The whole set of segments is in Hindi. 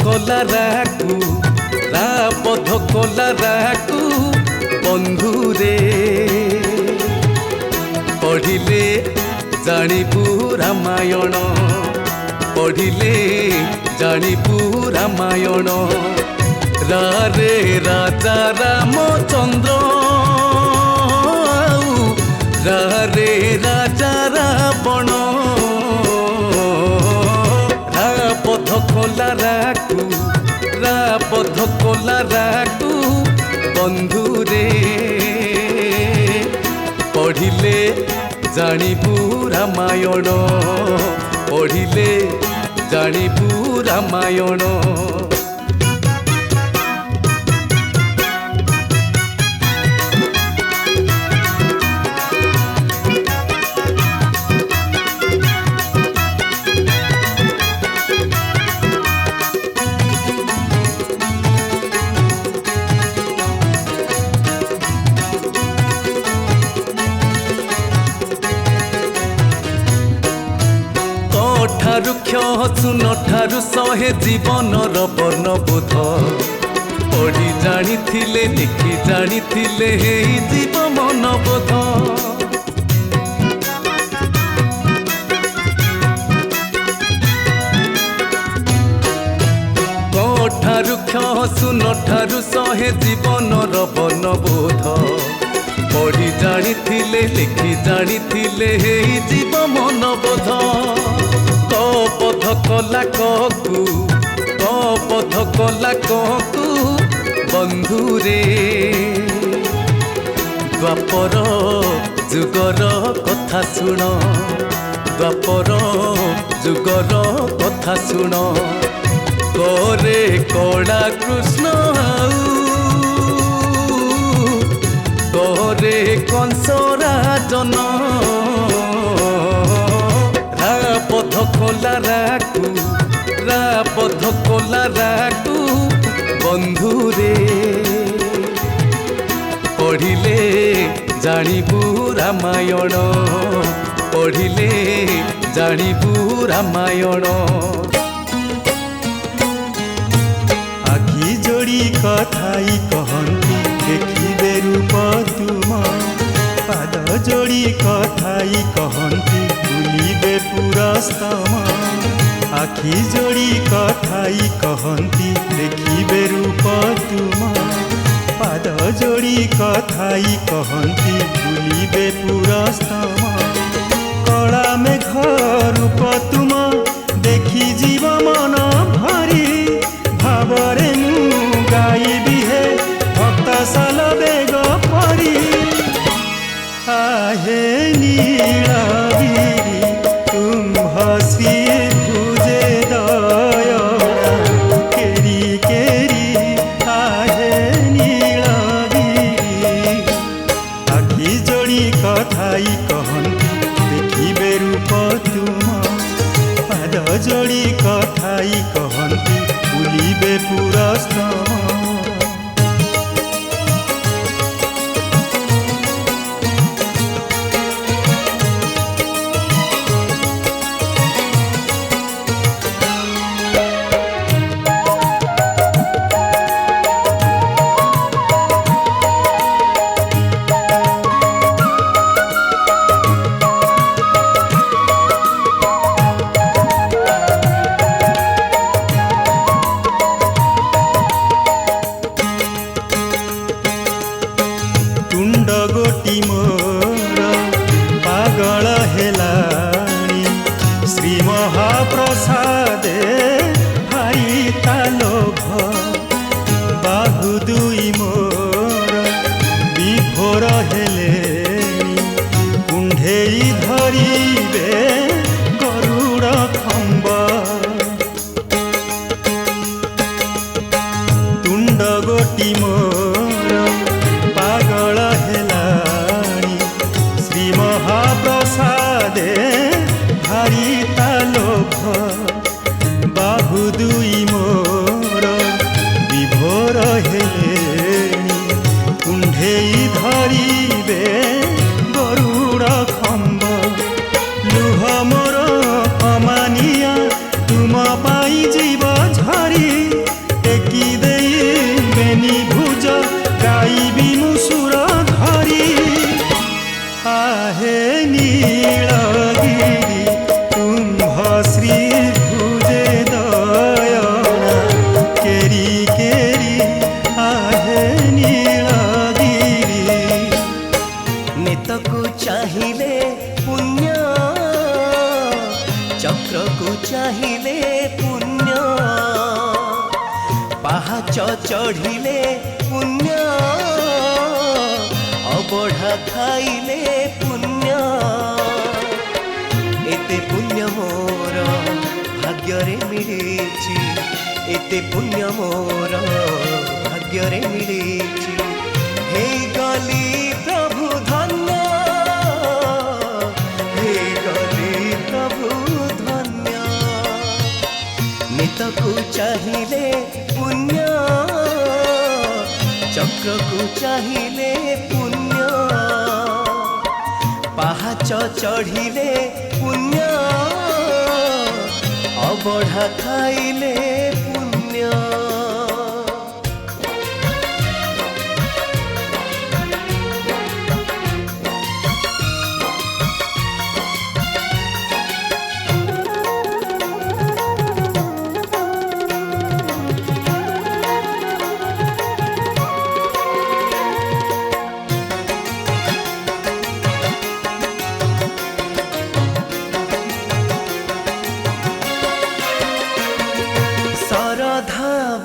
କଲା ରାକୁ ରାପଧ କଲା ରାକୁ ବନ୍ଧୁରେ ପଢ଼ିଲେ ଜାଣିବୁ ରାମାୟଣ ପଢ଼ିଲେ ଜାଣିବୁ ରାମାୟଣ ରେ ରାଜା ରାମଚନ୍ଦ୍ର ରେ ରାଜା ରାବଣ ରାପଧ କଲା ରାକୁ ରାପଧ କଲା ରାକୁ ବନ୍ଧୁରେ ପଢ଼ିଲେ ଜାଣିବୁ ରାମାୟଣ ପଢ଼ିଲେ ଜାଣିବୁ ରାମାୟଣ। सुन ठारू सहे जीवनर वर्णबोध पढ़ी जानिथिले लिखि जानिथिले हेई जीव मनबोध ठारू सुन ठारू सहे जीवनर वर्णबोध पढ़ी जानिथिले लिखि जानिथिले हेई जीव मनबोध पध कला कहू पध कला कहू बंधुरे द्वापर जुगर कथा शुण द्वापर जुगर कथा शुण करे कला कृष्ण करे कंसराजन रापध कला राकू रापध कला राकू बंधुरे पढ़िले जानिबू रामायण पढ़िले जानिबू रामायण। आखि जोड़ी कथाई कहती देखिबे रूप तुम पाद जोड़ी कथाई कहती बुलिबे पुरस्तम आखि जोड़ी कथाई कहती देखिबे रूप तुम पाद जोड़ी कथाई कहती बुलिबे पुरस्तम कला मेघ रूप तुम देखि जीव मन भरी भावरे मु गाइबी हे भक्त साल बेग परी आहे नीलागिरी तुम हसी पूजे दया केरी केरी आहे नीलागिरी आखि जोड़ी कथाई कहती देखिबे रूप तुम पाद जोड़ी कथाई कहती बुलिबे पुरस्तम। गोटी मोर पागल हेलाणी श्री महाप्रसादे भाई तालोभ बाहु दुई मोर विभोर हेले कुंढेई धरिबे गरुड़ खंब तुंड गोटी मोर पागल हेलाणी श्री महाप्रसादे भारी तालोभ बाहु दुई मोर विभोर हेलेणी कुंढेई धरिबे गरुड़ खंब लुह मोर अमानिया तुम पाई जीव झरी चाहिले पुण्य पाहाच चढ़िले पुण्य अबढ़ा खाइले पुण्य एते पुण्य मोर भाग्य मिली एते पुण्य मोर भाग्य मिली हे गली प्रभु धन्य हे गली प्रभु धन्य नित को चाहिए पुण्य चक्र को चाहिए पुण्य पाहाच चढ़िले पुण्य अबढ़ा खाइले पुण्य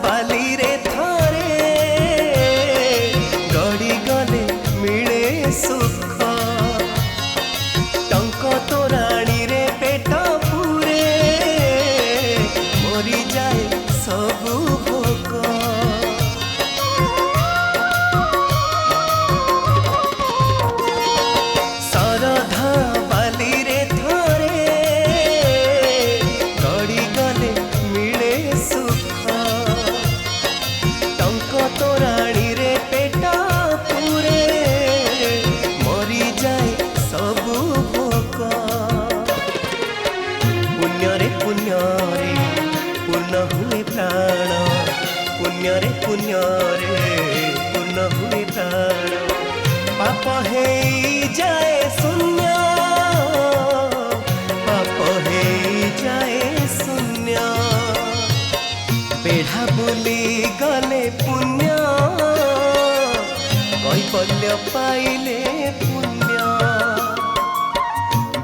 बाली रे थरे गड़ी गले मिले सुख टंक तोराणी रे पेट पूरे मरी जाए सबु भोक सरधा बाली रे थरे गड़ी गले मिले सुख तोराणी रे पेटा पूरे मरी जाए सबु भोक पुण्य रे पूर्ण हुए प्राण पुण्य रे पूर्ण हुए प्राण पाप हे जाए शून्य पाप हे जाए शून्य बेढ़ा बुली गले पुण्य कैबल्य पाइले पुण्य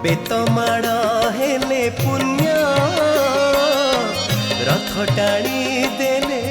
बेतमाड़ हेले पुण्य रथ टाणी देले